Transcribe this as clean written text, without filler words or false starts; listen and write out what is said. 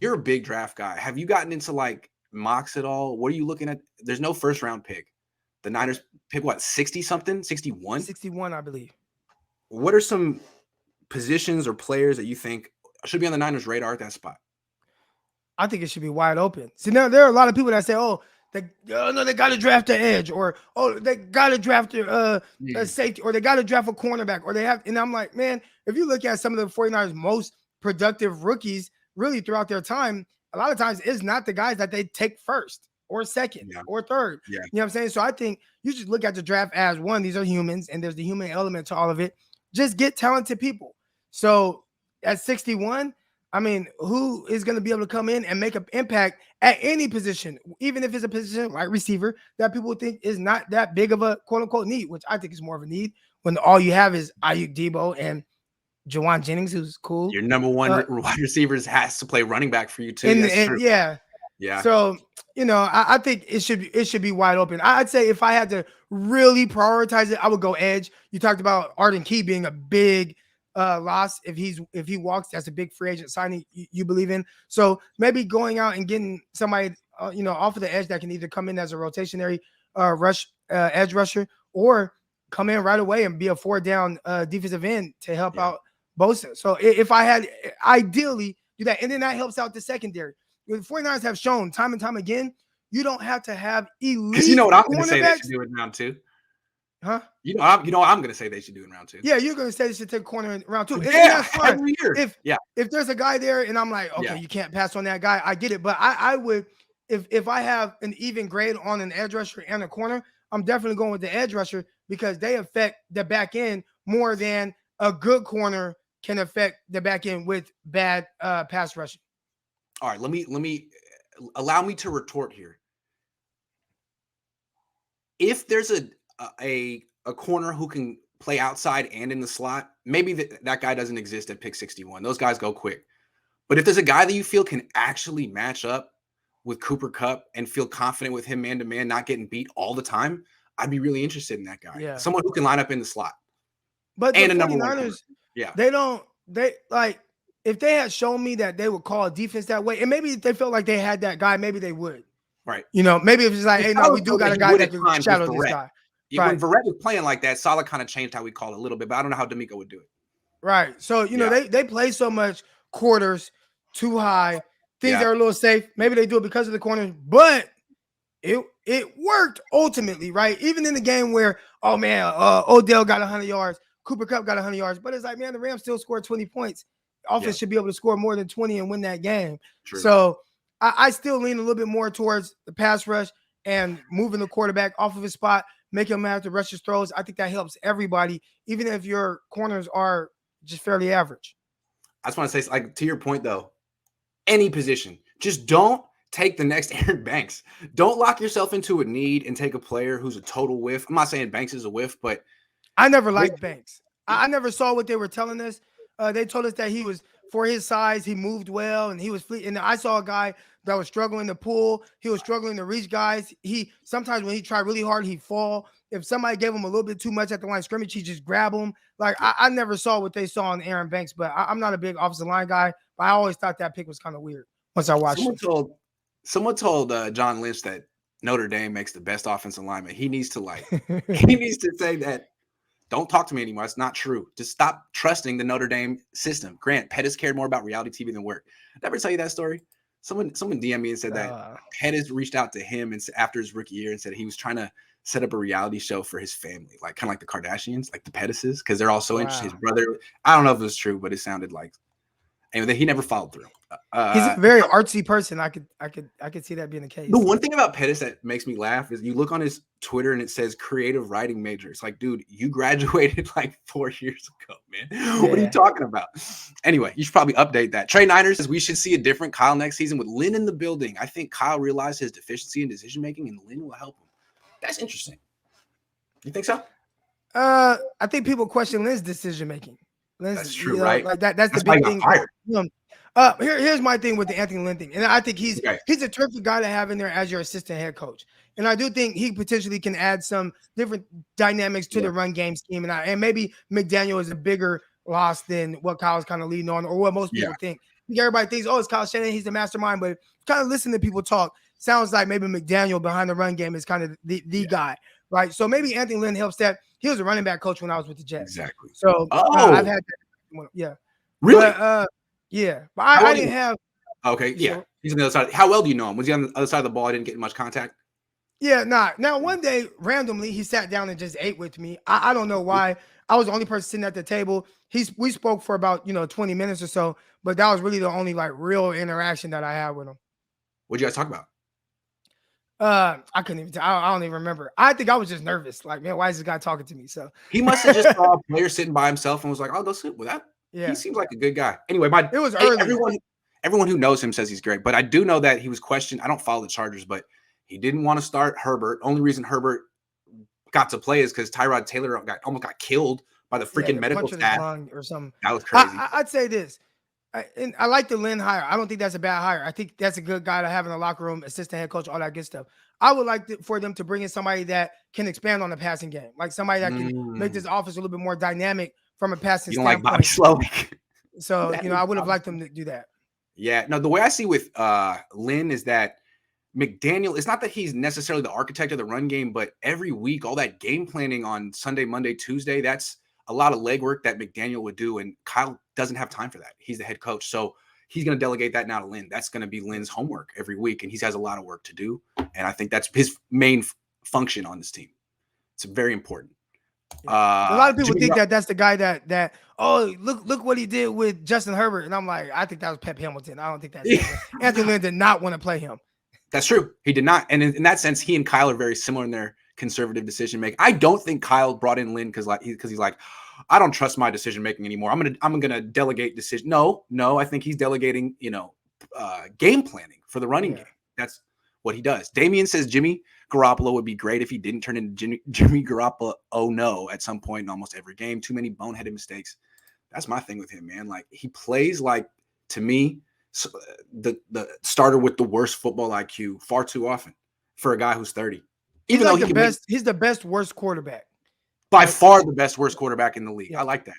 You're a big draft guy. Have you gotten into like mocks at all? What are you looking at? There's no first round pick. The Niners pick what, 60 something, 61? 61, I believe. What are some positions or players that you think should be on the Niners radar at that spot? I think it should be wide open. See, now there are a lot of people that say, "Oh, no, they got to draft an edge," or "Oh, they got to draft a safety," or "They got to draft a cornerback," or they have. And I'm like, man, if you look at some of the 49ers' most productive rookies, really throughout their time, a lot of times it's not the guys that they take first or second or third. Yeah. You know what I'm saying? So I think you just look at the draft as one. These are humans, and there's the human element to all of it. Just get talented people. So at 61. I mean, who is going to be able to come in and make an impact at any position, even if it's a position like receiver that people think is not that big of a quote unquote need, which I think is more of a need when all you have is Ayuk, Debo, and Jawan Jennings, who's cool. Your number one wide receivers has to play running back for you too. Yeah. So, I think it should be wide open. I'd say if I had to really prioritize it, I would go edge. You talked about Arden Key being a big loss if he walks. That's a big free agent signing you believe in. So maybe going out and getting somebody off of the edge that can either come in as a rotationary edge rusher or come in right away and be a 4-down defensive end to help out Bosa. So if I had ideally do that, and then that helps out the secondary. The 49ers have shown time and time again you don't have to have elite. Because you know what I'm going to say they should do in round 2. Huh? You know what I'm going to say they should do in round 2. Yeah, you're going to say they should take a corner in round 2. And that's fine. Every year. If there's a guy there and I'm like, okay, you can't pass on that guy, I get it. But I would, if I have an even grade on an edge rusher and a corner, I'm definitely going with the edge rusher because they affect the back end more than a good corner can affect the back end with bad pass rushing. All right, let me allow me to retort here. If there's a corner who can play outside and in the slot, maybe that guy doesn't exist at pick 61. Those guys go quick. But if there's a guy that you feel can actually match up with Cooper Kupp and feel confident with him man-to-man, not getting beat all the time, I'd be really interested in that guy. Yeah. Someone who can line up in the slot. But and the 49ers, if they had shown me that they would call a defense that way, and maybe if they felt like they had that guy, maybe they would. Right. Maybe if it's like, hey, no, we do got a guy that can shadow this guy. Yeah, when Verrett was playing like that, Saleh kind of changed how we call it a little bit, but I don't know how D'Amico would do it. Right. So, they play so much quarters too high. Things are a little safe. Maybe they do it because of the corners, but it worked ultimately, right? Even in the game where, oh, man, Odell got 100 yards, Cooper Kupp got 100 yards, but it's like, man, the Rams still scored 20 points. Offense should be able to score more than 20 and win that game. True. So I still lean a little bit more towards the pass rush and moving the quarterback off of his spot, making him have to rush his throws. I think that helps everybody, even if your corners are just fairly average. I just want to say, like, to your point, though, any position, just don't take the next Aaron Banks. Don't lock yourself into a need and take a player who's a total whiff. I'm not saying Banks is a whiff, but I never liked Banks. I never saw what they were telling us. They told us that he was, for his size, he moved well and he was fleet. And I saw a guy that was struggling to pull. He was struggling to reach guys. Sometimes when he tried really hard, he'd fall. If somebody gave him a little bit too much at the line of scrimmage, he just grab him. Like I never saw what they saw in Aaron Banks, but I'm not a big offensive line guy. But I always thought that pick was kind of weird once I watched it. Someone told John Lynch that Notre Dame makes the best offensive lineman. He needs to say that. Don't talk to me anymore. It's not true. Just stop trusting the Notre Dame system. Grant, Pettis cared more about reality TV than work. Did I ever tell you that story? Someone DM'd me and said that Pettis reached out to him and after his rookie year and said he was trying to set up a reality show for his family, like kind of like the Kardashians, like the Pettises, because they're all so interested. His brother, I don't know if it was true, but it sounded like. Anyway, he never followed through. He's a very artsy person. I could see that being the case. The one thing about Pettis that makes me laugh is you look on his Twitter and it says creative writing major. It's like, dude, you graduated like 4 years ago, man. Yeah. What are you talking about? Anyway, you should probably update that. Trey Niners says we should see a different Kyle next season with Lynn in the building. I think Kyle realized his deficiency in decision making and Lynn will help him. That's interesting. You think so? I think people question Lynn's decision making. That's true, right? Like that's the big thing. Here's my thing with the Anthony Lynn thing, and I think he's a terrific guy to have in there as your assistant head coach. And I do think he potentially can add some different dynamics to the run game scheme. And maybe McDaniel is a bigger loss than what Kyle's kind of leading on, or what most people think. everybody thinks, oh, it's Kyle Shanahan, he's the mastermind, but kind of listen to people talk. Sounds like maybe McDaniel behind the run game is kind of the guy, right? So maybe Anthony Lynn helps that. He was a running back coach when I was with the Jets. Exactly. So I've had that. Yeah. Really? But, yeah. But I didn't have. Okay. Yeah. He's on the other side. How well do you know him? Was he on the other side of the ball? I didn't get much contact. Yeah, Now, one day, randomly, he sat down and just ate with me. I don't know why. I was the only person sitting at the table. We spoke for about 20 minutes or so, but that was really the only like real interaction that I had with him. What'd you guys talk about? I couldn't even tell. I don't even remember. I think I was just nervous. Like, man, why is this guy talking to me? So he must have just saw a player sitting by himself and was like, "I'll go sit with that." Yeah, he seems like a good guy. Anyway, it was early. Everyone who knows him says he's great, but I do know that he was questioned. I don't follow the Chargers, but he didn't want to start Herbert. Only reason Herbert got to play is because Tyrod Taylor almost got killed by the freaking medical staff or something. That was crazy. I'd say this. I like the Lynn hire. I don't think that's a bad hire. I think that's a good guy to have in the locker room, assistant head coach, all that good stuff. I would like for them to bring in somebody that can expand on the passing game, like somebody that can make this offense a little bit more dynamic from a passing standpoint. Like Bobby Slowick. So, I would have liked them to do that. Yeah. No, the way I see with Lynn is that McDaniel, it's not that he's necessarily the architect of the run game, but every week, all that game planning on Sunday, Monday, Tuesday, that's a lot of legwork that McDaniel would do. And Kyle doesn't have time for that. He's the head coach. So he's going to delegate that now to Lynn. That's going to be Lynn's homework every week. And he has a lot of work to do. And I think that's his main function on this team. It's very important. A lot of people think that's the guy that look what he did with Justin Herbert. And I'm like, I think that was Pep Hamilton. I don't think that's Anthony Lynn did not want to play him. That's true. He did not. And in that sense, he and Kyle are very similar in their conservative decision making. I don't think Kyle brought in Lynn because he's like, I don't trust my decision making anymore. I'm gonna delegate decision. No, I think he's delegating, game planning for the running game. That's what he does. Damian says Jimmy Garoppolo would be great if he didn't turn into Jimmy Garoppolo. Oh no, at some point in almost every game. Too many boneheaded mistakes. That's my thing with him, man. Like he plays like, to me, the starter with the worst football IQ far too often for a guy who's 30. Even though he's the best worst quarterback. By far the best worst quarterback in the league. Yeah. I like that.